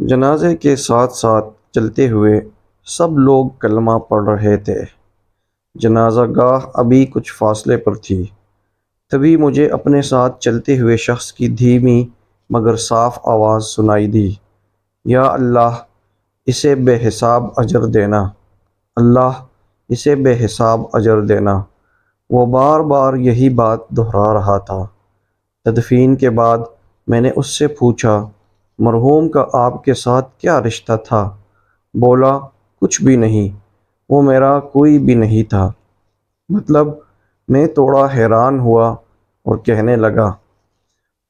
جنازے کے ساتھ ساتھ چلتے ہوئے سب لوگ کلمہ پڑھ رہے تھے۔ جنازہ گاہ ابھی کچھ فاصلے پر تھی، تبھی مجھے اپنے ساتھ چلتے ہوئے شخص کی دھیمی مگر صاف آواز سنائی دی، یا اللہ اسے بے حساب اجر دینا، اللہ اسے بے حساب اجر دینا۔ وہ بار بار یہی بات دہرا رہا تھا۔ تدفین کے بعد میں نے اس سے پوچھا، مرحوم کا آپ کے ساتھ کیا رشتہ تھا؟ بولا، کچھ بھی نہیں، وہ میرا کوئی بھی نہیں تھا۔ مطلب؟ میں تھوڑا حیران ہوا اور کہنے لگا،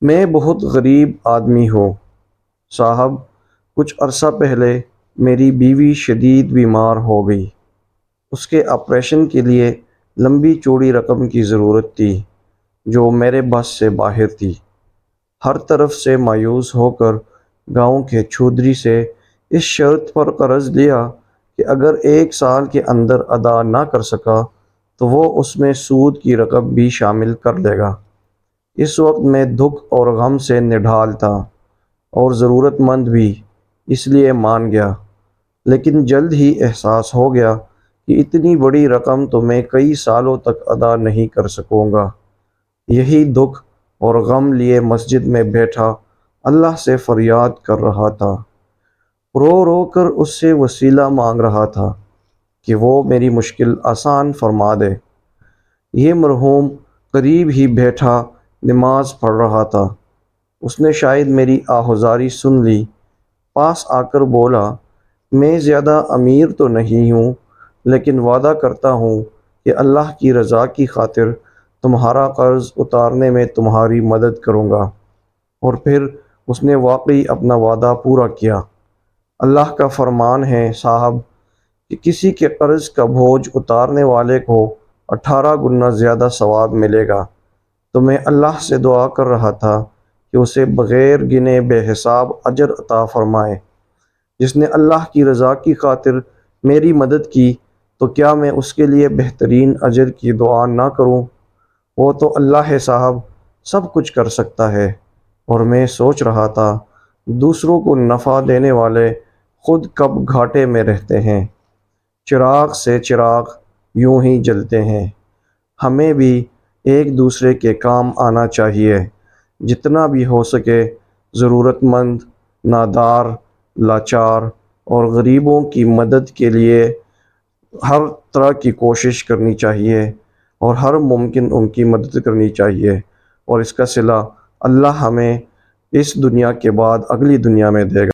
میں بہت غریب آدمی ہوں صاحب، کچھ عرصہ پہلے میری بیوی شدید بیمار ہو گئی، اس کے آپریشن کے لیے لمبی چوڑی رقم کی ضرورت تھی جو میرے بس سے باہر تھی۔ ہر طرف سے مایوس ہو کر گاؤں کے چودھری سے اس شرط پر قرض لیا کہ اگر 1 سال کے اندر ادا نہ کر سکا تو وہ اس میں سود کی رقم بھی شامل کر لے گا۔ اس وقت میں دکھ اور غم سے نڈھال تھا اور ضرورت مند بھی، اس لیے مان گیا، لیکن جلد ہی احساس ہو گیا کہ اتنی بڑی رقم تو میں کئی سالوں تک ادا نہیں کر سکوں گا۔ یہی دکھ اور غم لیے مسجد میں بیٹھا اللہ سے فریاد کر رہا تھا، رو رو کر اس سے وسیلہ مانگ رہا تھا کہ وہ میری مشکل آسان فرما دے۔ یہ مرحوم قریب ہی بیٹھا نماز پڑھ رہا تھا، اس نے شاید میری آہوازاری سن لی، پاس آ کر بولا، میں زیادہ امیر تو نہیں ہوں، لیکن وعدہ کرتا ہوں کہ اللہ کی رضا کی خاطر تمہارا قرض اتارنے میں تمہاری مدد کروں گا۔ اور پھر اس نے واقعی اپنا وعدہ پورا کیا۔ اللہ کا فرمان ہے صاحب کہ کسی کے قرض کا بوجھ اتارنے والے کو 18 گنا زیادہ ثواب ملے گا۔ تو میں اللہ سے دعا کر رہا تھا کہ اسے بغیر گنے بے حساب اجر عطا فرمائے۔ جس نے اللہ کی رضا کی خاطر میری مدد کی تو کیا میں اس کے لیے بہترین اجر کی دعا نہ کروں؟ وہ تو اللہ ہے صاحب، سب کچھ کر سکتا ہے۔ اور میں سوچ رہا تھا، دوسروں کو نفع دینے والے خود کب گھاٹے میں رہتے ہیں؟ چراغ سے چراغ یوں ہی جلتے ہیں۔ ہمیں بھی ایک دوسرے کے کام آنا چاہیے، جتنا بھی ہو سکے ضرورت مند، نادار، لاچار اور غریبوں کی مدد کے لیے ہر طرح کی کوشش کرنی چاہیے اور ہر ممکن ان کی مدد کرنی چاہیے، اور اس کا صلہ اللہ ہمیں اس دنیا کے بعد اگلی دنیا میں دے گا۔